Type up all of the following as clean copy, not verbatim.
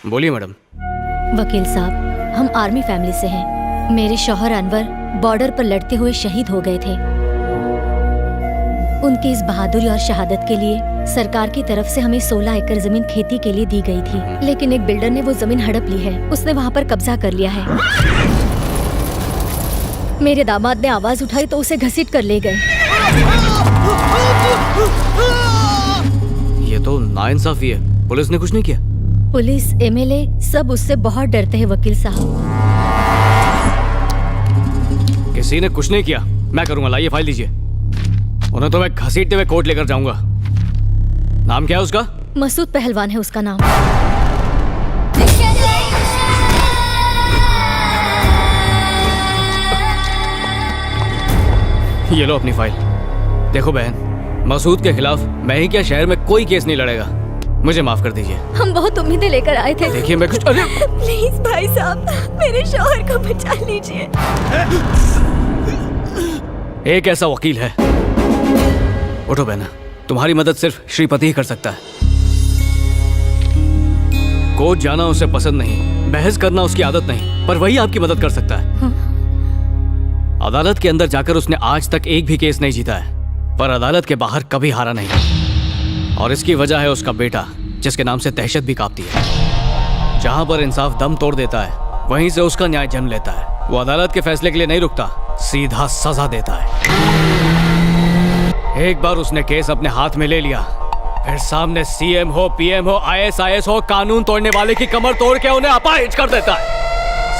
बोलिए मैडम। वकील साहब, हम आर्मी फैमिली से हैं। मेरे शौहर अनवर बॉर्डर पर लड़ते हुए शहीद हो गए थे। उनकी इस बहादुरी और शहादत के लिए सरकार की तरफ से हमें 16 एकड़ जमीन खेती के लिए दी गई थी, लेकिन एक बिल्डर ने वो जमीन हड़प ली है। उसने वहाँ पर कब्जा कर लिया है। मेरे दामाद ने आवाज उठाई तो उसे घसीट कर ले गए। ये तो नाइंसाफी है। पुलिस ने कुछ नहीं किया? पुलिस, एमएलए सब उससे बहुत डरते हैं वकील साहब। किसी ने कुछ नहीं किया। मैं करूंगा। लाइए फाइल दीजिए। उन्हें तो मैं घसीटते हुए कोर्ट लेकर जाऊंगा। नाम क्या है उसका? मसूद पहलवान है उसका नाम। ये लो अपनी फाइल। देखो बहन, मसूद के खिलाफ मैं ही क्या शहर में कोई केस नहीं लड़ेगा। मुझे माफ कर दीजिए। हम बहुत उम्मीदें लेकर आए थे। देखिए मैं कुछ प्लीज भाई साहब, मेरे शौहर को बचा लीजिए। एक ऐसा वकील है। उठो बहना, तुम्हारी मदद सिर्फ श्रीपति ही कर सकता है। कोर्ट जाना उसे पसंद नहीं, बहस करना उसकी आदत नहीं, पर वही आपकी मदद कर सकता है। अदालत के अंदर जाकर उसने आज तक एक भी केस नहीं जीता है, पर अदालत के बाहर कभी हारा नहीं। और इसकी वजह है उसका बेटा, जिसके नाम से दहशत भी कांपती है। जहां पर इंसाफ दम तोड़ देता है, वहीं से उसका न्याय जन्म लेता है। वो अदालत के फैसले के लिए नहीं रुकता, सीधा सजा देता है। एक बार उसने केस अपने हाथ में ले लिया, फिर सामने सीएम हो, पीएम हो, आईएएस हो, कानून तोड़ने वाले की कमर तोड़ के उन्हें अपाहिज कर देता है।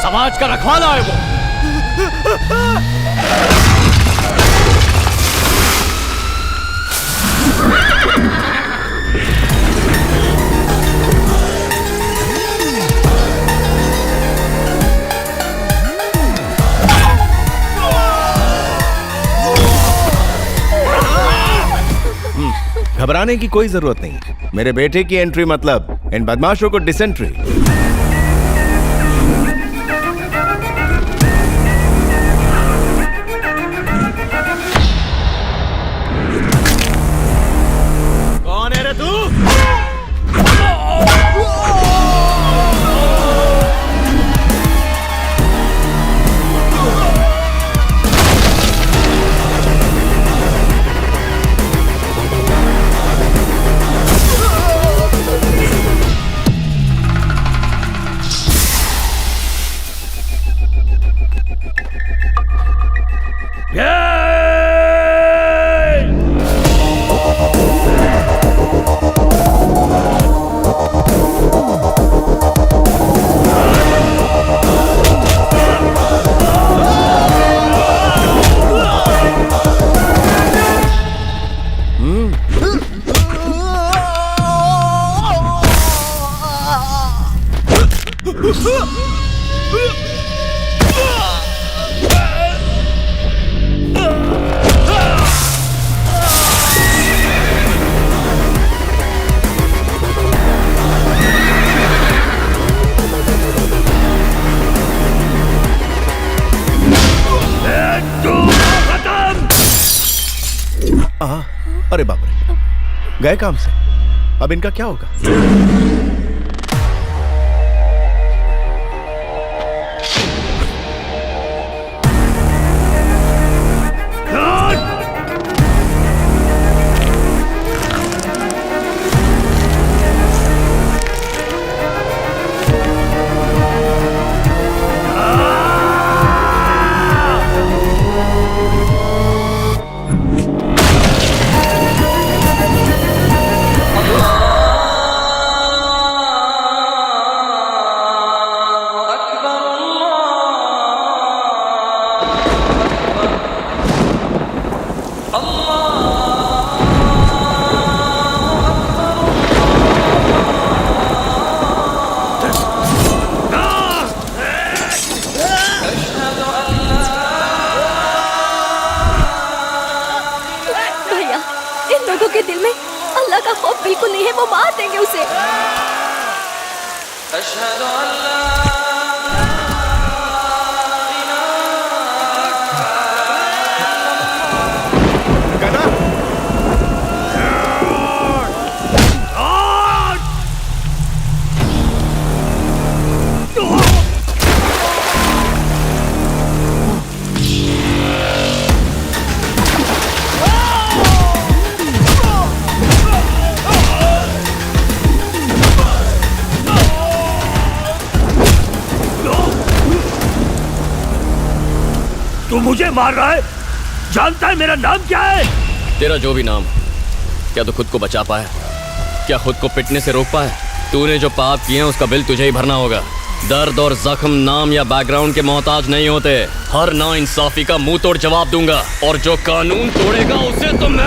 समाज का रखवाला है वो। घबराने की कोई जरूरत नहीं। मेरे बेटे की एंट्री मतलब इन बदमाशों को डिसेंट्री। कौन है रे तू? अरे बाप रे, गए काम से। अब इनका क्या होगा? बिल्कुल नहीं है, वो मार देंगे उसे। तू मुझे मार रहा है? जानता है मेरा नाम क्या है? तेरा जो भी नाम, क्या तू खुद को बचा पाया? क्या खुद को पिटने से रोक पाया? तूने जो पाप किए हैं उसका बिल तुझे ही भरना होगा। दर्द और जख्म नाम या बैकग्राउंड के मोहताज नहीं होते। हर नाइंसाफी का मुंह तोड़ जवाब दूंगा, और जो कानून तोड़ेगा उसे तो मैं।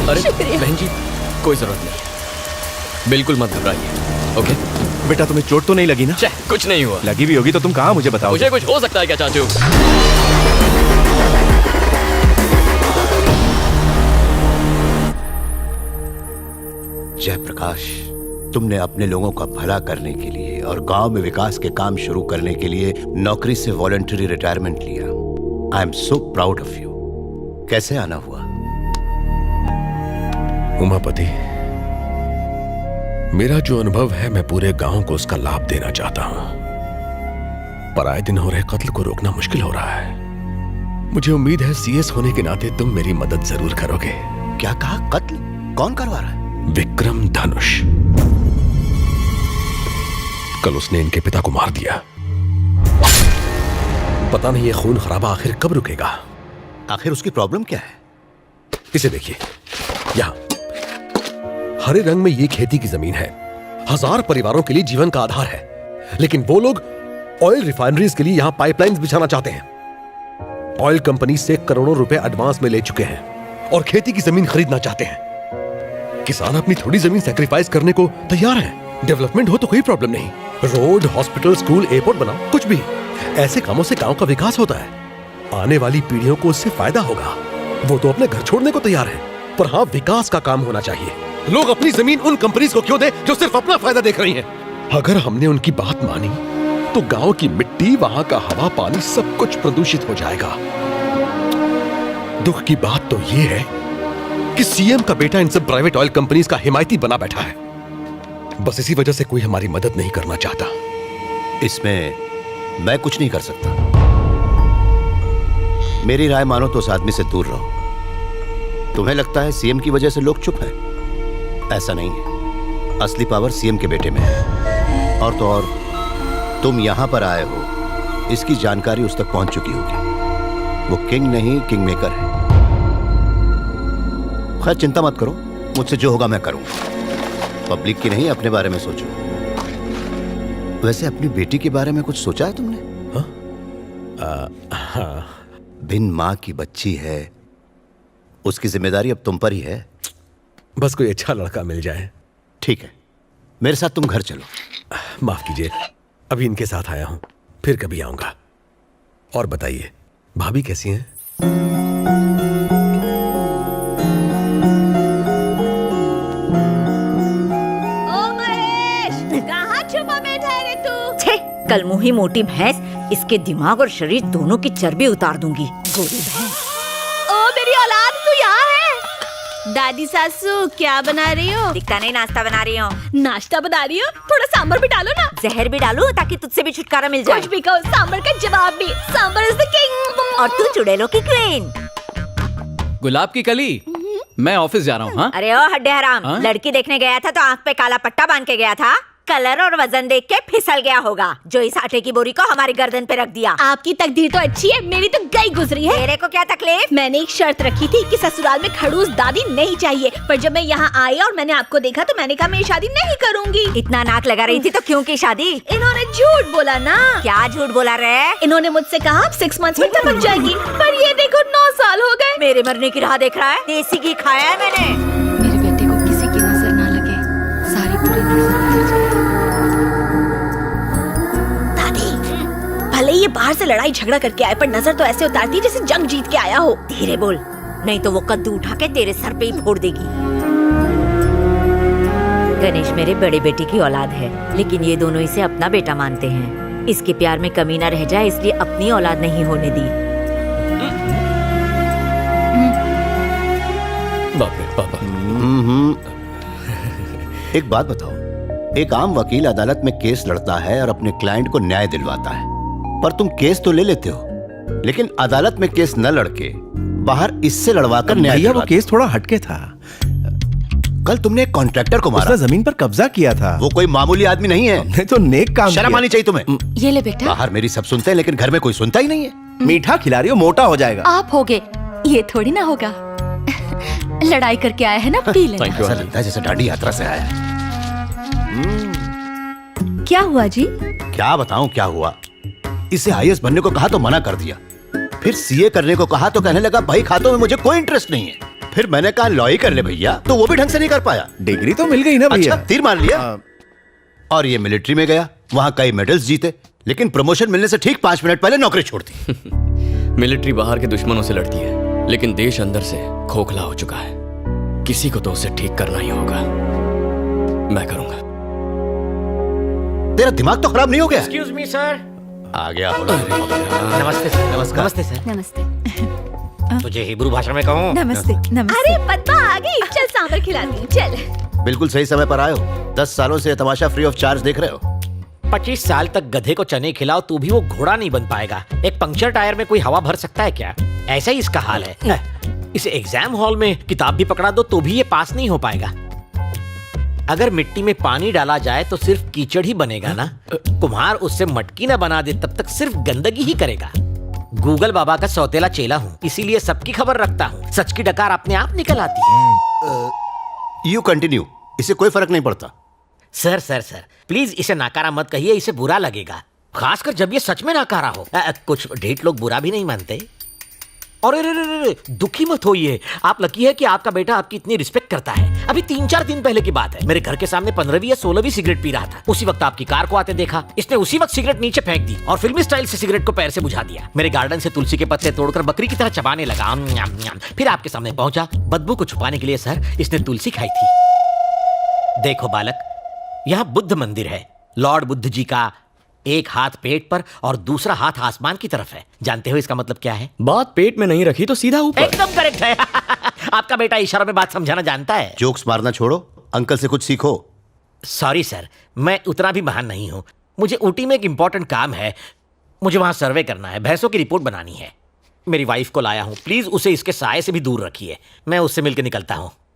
अरे बहन जी, कोई जरूरत नहीं, बिल्कुल मत घबराइए। ओके बेटा, तुम्हें चोट तो नहीं लगी ना? कुछ नहीं हुआ। लगी भी होगी तो तुम कहाँ मुझे बताओ? मुझे कुछ हो सकता है क्या चाचू? जयप्रकाश, तुमने अपने लोगों का भला करने के लिए और गांव में विकास के काम शुरू करने के लिए नौकरी से वॉलंटरी रिटायरमेंट लिया। I am so proud of you. कैसे आना हुआ? उमापति, मेरा जो अनुभव है मैं पूरे गांव को उसका लाभ देना चाहता हूं, पर आए दिन हो रहे कत्ल को रोकना मुश्किल हो रहा है। मुझे उम्मीद है सीएस होने के नाते तुम मेरी मदद जरूर करोगे। क्या कहा? कत्ल? कौन करवा रहा है? विक्रम धनुष। कल उसने इनके पिता को मार दिया। पता नहीं ये खून खराबा आखिर कब रुकेगा। आखिर उसकी प्रॉब्लम क्या है? इसे देखिए, यहां हरे रंग में ये खेती की जमीन है, 1000 परिवारों के लिए जीवन का आधार है, लेकिन वो लोग ऑयल रिफाइनरीज के लिए यहां पाइपलाइंस बिछाना चाहते हैं। ऑयल कंपनी से करोड़ों रुपए एडवांस में ले चुके हैं और खेती की जमीन खरीदना चाहते हैं। किसान अपनी थोड़ी जमीन सैक्रिफाइस करने को तैयार है। डेवलपमेंट हो तो कोई प्रॉब्लम नहीं, रोड, हॉस्पिटल, स्कूल, एयरपोर्ट बनाओ, कुछ भी। ऐसे कामों से गांव का विकास होता है। आने वाली पीढ़ियों को उससे फायदा होगा। वो तो अपने घर छोड़ने को तैयार है, पर हाँ, विकास का काम होना चाहिए। लोग अपनी जमीन उन कंपनीज को क्यों दे जो सिर्फ अपना फायदा देख रही हैं? अगर हमने उनकी बात मानी तो गांव की मिट्टी, वहां का हवा, पानी सब कुछ प्रदूषित हो जाएगा। दुख की बात तो यह है कि सीएम का बेटा इन सब प्राइवेट ऑयल कंपनीज का हिमायती बना बैठा है। बस इसी वजह से कोई हमारी मदद नहीं करना चाहता। इसमें मैं कुछ नहीं कर सकता। मेरी राय मानो तो उस आदमी से दूर रहो। तुम्हें लगता है सीएम की वजह से लोग चुप हैं? ऐसा नहीं है। असली पावर सीएम के बेटे में है। और तो और, तुम यहां पर आए हो, इसकी जानकारी उस तक पहुंच चुकी होगी। वो किंग नहीं, किंग मेकर है। खैर, चिंता मत करो, मुझसे जो होगा मैं करूंगा। पब्लिक की नहीं, अपने बारे में सोचो। वैसे अपनी बेटी के बारे में कुछ सोचा है तुमने? हाँ। बिन मां की बच्ची है, उसकी जिम्मेदारी अब तुम पर ही है। बस कोई अच्छा लड़का मिल जाए। ठीक है, मेरे साथ तुम घर चलो। माफ कीजिए, अभी इनके साथ आया हूं, फिर कभी आऊंगा। और बताइए, भाभी कैसी हैं? ओ महेश, कहाँ छुपा बैठा है रे तू? छे, कल मुंही मोटी भैंस, इसके दिमाग और शरीर दोनों की चर्बी उतार दूंगी। गोरी भैंस। ओ मेरी औलाद, तू यहाँ है? दादी सासू, क्या बना रही हो? दिखता नहीं, नाश्ता बना रही हूँ। नाश्ता बना रही हो? थोड़ा सांभर भी डालो ना। जहर भी डालूं ताकि तुझसे भी छुटकारा मिल जाए। कुछ भी कहो, सांभर का जवाब भी। Sambar is the king. और तू चुड़ैलों की क्वीन। गुलाब की कली, मैं ऑफिस जा रहा हूँ। हाँ, अरे ओ हड्डे हराम, हाँ? लड़की देखने गया था तो आंख पे काला पट्टा बांध के गया था। कलर और वजन देख के फिसल गया होगा, जो इस आटे की बोरी को हमारी गर्दन पे रख दिया। आपकी तकदीर तो अच्छी है, मेरी तो गई गुजरी है। तेरे को क्या तकलीफ? मैंने एक शर्त रखी थी कि ससुराल में खड़ूस दादी नहीं चाहिए, पर जब मैं यहाँ आई और मैंने आपको देखा तो मैंने कहा मैं शादी नहीं करूंगी। इतना नाक लगा रही थी तो क्यों की शादी? इन्होंने झूठ बोला ना। क्या झूठ बोला रे? इन्होंने मुझसे कहा आप 6 मंथ्स में टपक जाएगी, पर ये देखो 9 साल हो गए। मेरे मरने की राह देख रहा है? देसी घी खाया है मैंने। मेरे बेटे को किसी की नजर ना लगे, सारी पूरी नजर उतर जाए। भले ये बाहर से लड़ाई झगड़ा करके आए, पर नजर तो ऐसे उतारती है जैसे जंग जीत के आया हो। धीरे बोल, नहीं तो वो कद्दू उठा के तेरे सर पे ही फोड़ देगी। गणेश मेरे बड़े बेटे की औलाद है, लेकिन ये दोनों इसे अपना बेटा मानते हैं। इसके प्यार में कमी ना रह जाए, इसलिए अपनी औलाद नहीं होने दी। बाप रे पापा। एक बात बताओ, एक आम वकील अदालत में केस लड़ता है और अपने क्लाइंट को न्याय दिलवाता है, पर तुम केस तो ले लेते हो, लेकिन अदालत में केस न लड़के बाहर इससे लड़वाकर न्याय भैया, वो दिलवाते। केस थोड़ा हटके था। कल तुमने एक कॉन्ट्रैक्टर को मारा। उसने जमीन पर कब्जा किया था। वो कोई मामूली आदमी नहीं है। हमने तो नेक काम शर्म किया। आनी चाहिए तुम्हें। ये ले बेटा। बाहर मेरी सब सुनते हैं लेकिन घर में कोई सुनता ही नहीं है। मीठा खिला रही हो, मोटा हो जाएगा। आप होगे, ये थोड़ी ना होगा। लड़ाई करके आया है ना, पी लेना। ऐसा लगता है जैसे दांडी यात्रा से आया है। क्या हुआ जी? क्या बताऊं क्या हुआ। इसे आईएएस बनने को कहा तो मना कर दिया, फिर सीए करने को कहा तो कहने लगा भाई खातों में मुझे कोई इंटरेस्ट नहीं है। फिर मैंने कहा लॉ ही कर ले भैया, तो वो भी ढंग से नहीं कर पाया। डिग्री तो मिल गई ना भैया। अच्छा, तीर मार लिया। और ये मिलिट्री में गया, वहां कई मेडल्स जीते, लेकिन प्रमोशन मिलने से ठीक 5 मिनट पहले नौकरी छोड़ दी। मिलिट्री बाहर के दुश्मनों से लड़ती है, लेकिन देश अंदर से खोखला हो चुका है। किसी को तो उसे ठीक करना ही होगा। मैं करूंगा। तेरा दिमाग तो खराब नहीं हो गया? Excuse me sir. आ गया। नमस्ते सर। नमस्कार। नमस्ते सर। नमस्ते। तुझे हिब्रू भाषा में कहूँ? नमस्ते। नमस्ते। अरे पद्मा आ गई, चल सांभर खिलाती हूँ, चल। बिल्कुल सही समय पर आए हो। 10 सालों से तमाशा फ्री ऑफ चार्ज देख रहे हो। 25 साल तक गधे को चने खिलाओ तू भी वो घोड़ा नहीं बन पाएगा। एक पंक्चर टायर में कोई हवा भर सकता है क्या? ऐसा ही इसका हाल है। इसे एग्जाम हॉल में किताब भी पकड़ा दो तो भी ये पास नहीं हो पाएगा। अगर मिट्टी में पानी डाला जाए तो सिर्फ कीचड़ ही बनेगा ना। कुम्हार उससे मटकी ना बना दे तब तक सिर्फ गंदगी ही करेगा। गूगल बाबा का सौतेला चेला हूँ, इसीलिए सबकी खबर रखता हूँ। सच की डकार अपने आप निकल आती है। यू कंटिन्यू, इससे कोई फर्क नहीं पड़ता। सर सर सर प्लीज इसे नाकारा मत कहिए, इसे बुरा लगेगा, खासकर जब ये सच में नाकारा हो। कुछ ढेठ लोग बुरा भी नहीं मानते। और रे, दुखी मत होइए, आप लकी है कि आपका बेटा आपकी इतनी रिस्पेक्ट करता है। अभी 3-4 दिन पहले की बात है, मेरे घर के सामने 15वीं या 16वीं सिगरेट पी रहा था। उसी वक्त आपकी कार को आते देखा, इसने उसी वक्त सिगरेट नीचे फेंक दी और फिल्मी स्टाइल से सिगरेट को पैर से बुझा दिया। मेरे गार्डन से तुलसी के पत्ते तोड़कर बकरी की तरह चबाने लगा। फिर आपके सामने पहुंचा। बदबू को छुपाने के लिए सर इसने तुलसी खाई थी। देखो बालक, यहाँ बुद्ध मंदिर है। लॉर्ड बुद्ध जी का एक हाथ पेट पर और दूसरा हाथ आसमान की तरफ है। जानते हो इसका मतलब क्या है? बात पेट में नहीं रखी तो सीधा ऊपर। एकदम करेक्ट है। आपका बेटा इशारों में बात समझाना जानता है। जोक्स मारना छोड़ो, अंकल से कुछ सीखो। सॉरी सर, मैं उतना भी महान नहीं हूँ। मुझे ऊटी में एक इंपॉर्टेंट काम है, मुझे वहां सर्वे करना है, भैंसों की रिपोर्ट बनानी है। मेरी वाइफ को लाया हूँ, प्लीज उसे इसके साये से भी दूर रखिए। मैं उससे मिलकर निकलता हूँ।